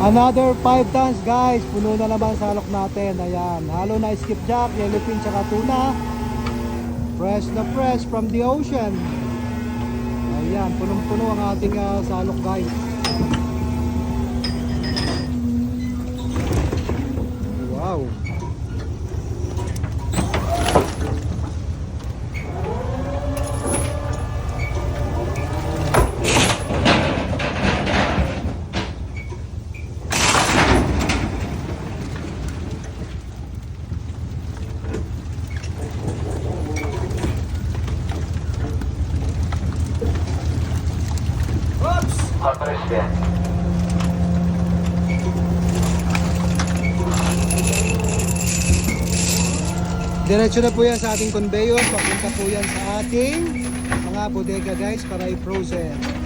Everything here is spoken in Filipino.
Another 5 tons guys. Puno na naman salok natin. Ayan. Halo na skipjack, yellowfin, tsaka tuna. Fresh na fresh from the ocean. Ayan. Punong-puno ang ating salok guys. Wow. Diretso na po yan sa ating conveyor. Papunta po yan sa ating mga bodega guys para i-frozen.